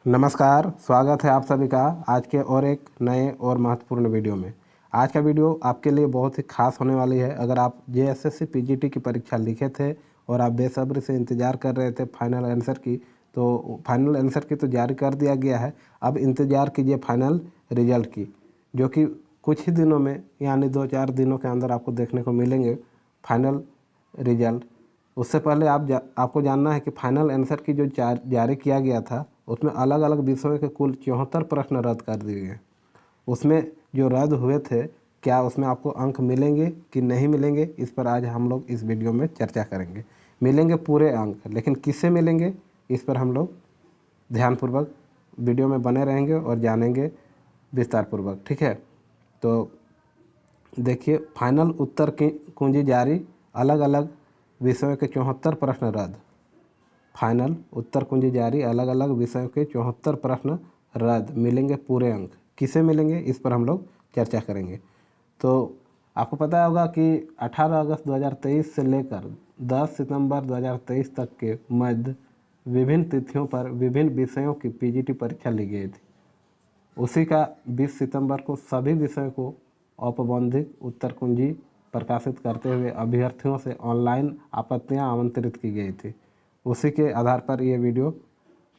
नमस्कार, स्वागत है आप सभी का आज के और एक नए और महत्वपूर्ण वीडियो में। आज का वीडियो आपके लिए बहुत ही खास होने वाली है। अगर आप जेएसएससी पीजीटी की परीक्षा लिखे थे और आप बेसब्री से इंतज़ार कर रहे थे फाइनल आंसर की, तो फाइनल आंसर की तो जारी कर दिया गया है। अब इंतज़ार कीजिए फाइनल रिजल्ट की, जो कि कुछ ही दिनों में यानी 2-4 दिनों के अंदर आपको देखने को मिलेंगे फाइनल रिजल्ट। उससे पहले आपको जानना है कि फाइनल आंसर की जो जारी किया गया था, उसमें अलग अलग विषयों के कुल 74 प्रश्न रद्द कर दिए गए। उसमें जो रद्द हुए थे, क्या उसमें आपको अंक मिलेंगे कि नहीं मिलेंगे, इस पर आज हम लोग इस वीडियो में चर्चा करेंगे। मिलेंगे पूरे अंक, लेकिन किससे मिलेंगे, इस पर हम लोग ध्यानपूर्वक वीडियो में बने रहेंगे और जानेंगे विस्तारपूर्वक। ठीक है, तो देखिए, फाइनल उत्तर की कुंजी जारी, अलग अलग विषयों के 74 प्रश्न रद्द। फाइनल उत्तर कुंजी जारी, अलग अलग विषयों के 74 प्रश्न रद्द, मिलेंगे पूरे अंक। किसे मिलेंगे, इस पर हम लोग चर्चा करेंगे। तो आपको पता होगा कि 18 अगस्त 2023 से लेकर 10 सितंबर 2023 तक के मध्य विभिन्न तिथियों पर विभिन्न विषयों की पीजीटी परीक्षा ली गई थी। उसी का 20 सितंबर को सभी विषयों को औपबंधिक उत्तर कुंजी प्रकाशित करते हुए अभ्यर्थियों से ऑनलाइन आपत्तियां आमंत्रित की गई थी। उसी के आधार पर यह वीडियो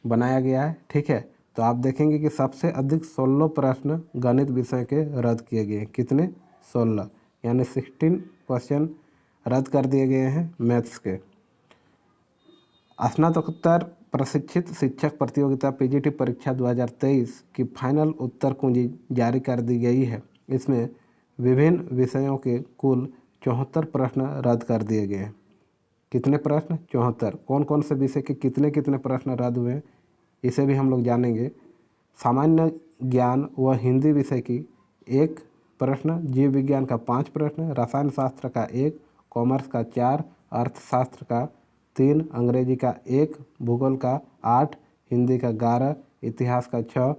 बनाया गया है। ठीक है, तो आप देखेंगे कि सबसे अधिक 16 प्रश्न गणित विषय के रद्द किए गए। कितने? 16, यानी 16 क्वेश्चन रद्द कर दिए गए हैं मैथ्स के। स्नातकोत्तर प्रशिक्षित शिक्षक प्रतियोगिता पीजीटी परीक्षा 2023 की फाइनल उत्तर कुंजी जारी कर दी गई है। इसमें विभिन्न विषयों के कुल 74 प्रश्न रद्द कर दिए गए हैं। कितने प्रश्न? 74। कौन कौन से विषय के कितने कितने प्रश्न रद्द हुए, इसे भी हम लोग जानेंगे। सामान्य ज्ञान व हिंदी विषय की 1 प्रश्न, जीव विज्ञान का 5 प्रश्न, रसायन शास्त्र का 1, कॉमर्स का 4, अर्थशास्त्र का 3, अंग्रेजी का 1, भूगोल का 8, हिंदी का 11, इतिहास का 6,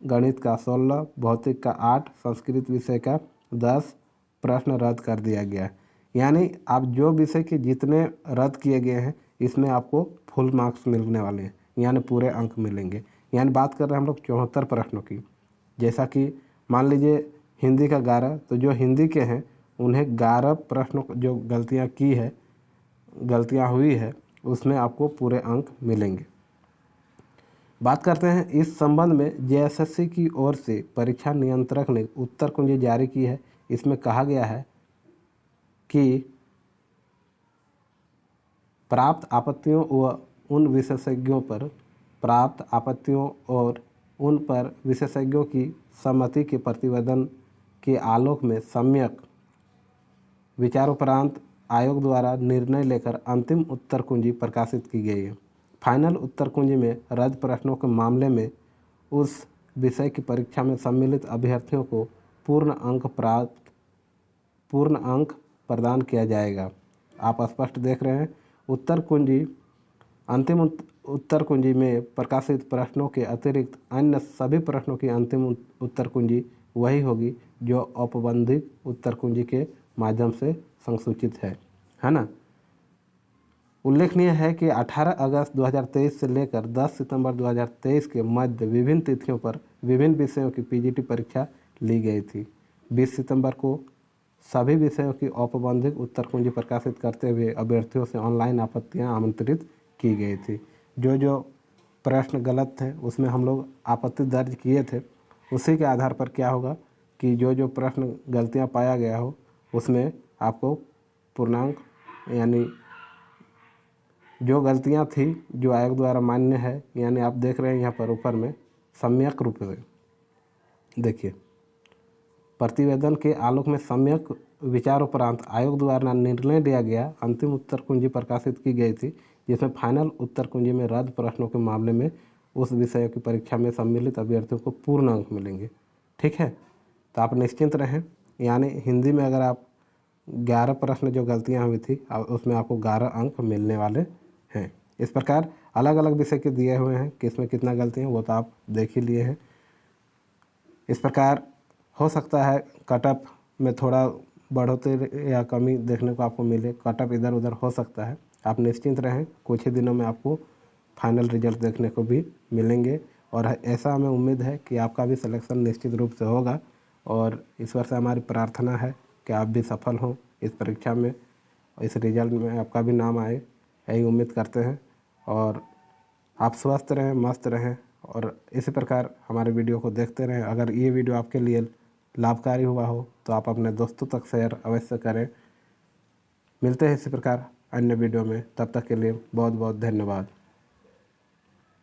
गणित का 16, भौतिक का 8, संस्कृत विषय का 10 प्रश्न रद्द कर दिया गया। यानी आप जो विषय के जितने रद्द किए गए हैं, इसमें आपको फुल मार्क्स मिलने वाले हैं, यानी पूरे अंक मिलेंगे। यानी बात कर रहे हैं हम लोग 74 प्रश्नों की। जैसा कि मान लीजिए हिंदी का 11, तो जो हिंदी के हैं उन्हें 11 प्रश्नों जो गलतियाँ हुई है, उसमें आपको पूरे अंक मिलेंगे। बात करते हैं इस संबंध में जेएसएससी की ओर से परीक्षा नियंत्रक ने उत्तर कुंजी जारी की है। इसमें कहा गया है कि प्राप्त आपत्तियों और उन विशेषज्ञों की सहमति के प्रतिवेदन के आलोक में सम्यक विचारोपरांत आयोग द्वारा निर्णय लेकर अंतिम उत्तर कुंजी प्रकाशित की गई है। फाइनल उत्तर कुंजी में रद्द प्रश्नों के मामले में उस विषय की परीक्षा में सम्मिलित अभ्यर्थियों को पूर्ण अंक प्रदान किया जाएगा। आप स्पष्ट देख रहे हैं, अंतिम उत्तर कुंजी में प्रकाशित प्रश्नों के अतिरिक्त अन्य सभी प्रश्नों की अंतिम उत्तर कुंजी वही होगी जो औपबंधिक उत्तर कुंजी के माध्यम से संसूचित है ना। उल्लेखनीय है कि 18 अगस्त 2023 से लेकर 10 सितंबर 2023 के मध्य विभिन्न तिथियों पर विभिन्न विषयों की पीजीटी परीक्षा ली गई थी। 20 सितंबर को सभी विषयों की औपबंधिक उत्तर कुंजी प्रकाशित करते हुए अभ्यर्थियों से ऑनलाइन आपत्तियां आमंत्रित की गई थी। जो प्रश्न गलत थे उसमें हम लोग आपत्ति दर्ज किए थे। उसी के आधार पर क्या होगा कि जो प्रश्न गलतियां पाया गया हो, उसमें आपको पूर्णांक, यानी जो गलतियां थी जो आयोग द्वारा मान्य है, यानी आप देख रहे हैं यहाँ पर ऊपर में सम्यक रूप से देखिए, प्रतिवेदन के आलोक में सम्यक विचारोपरांत आयोग द्वारा निर्णय लिया गया अंतिम उत्तर कुंजी प्रकाशित की गई थी, जिसमें फाइनल उत्तर कुंजी में रद्द प्रश्नों के मामले में उस विषय की परीक्षा में सम्मिलित अभ्यर्थियों को पूर्ण अंक मिलेंगे। ठीक है, तो आप निश्चिंत रहें। यानी हिंदी में अगर आप 11 प्रश्न जो गलतियां हुई थी, उसमें आपको 11 अंक मिलने वाले हैं। इस प्रकार अलग अलग विषय के दिए हुए हैं कि इसमें कितना गलती है, वो तो आप देख ही लिए हैं। इस प्रकार हो सकता है कटअप में थोड़ा बढ़ोतरी या कमी देखने को आपको मिले, कटअप इधर उधर हो सकता है। आप निश्चिंत रहें, कुछ ही दिनों में आपको फाइनल रिजल्ट देखने को भी मिलेंगे और ऐसा हमें उम्मीद है कि आपका भी सिलेक्शन निश्चित रूप से होगा। और ईश्वर से हमारी प्रार्थना है कि आप भी सफल हों इस परीक्षा में, इस रिजल्ट में आपका भी नाम आए, यही उम्मीद करते हैं। और आप स्वस्थ रहें, मस्त रहें और इसी प्रकार हमारे वीडियो को देखते रहें। अगर ये वीडियो आपके लिए लाभकारी हुआ हो तो आप अपने दोस्तों तक शेयर अवश्य करें। मिलते हैं इसी प्रकार अन्य वीडियो में, तब तक के लिए बहुत बहुत धन्यवाद।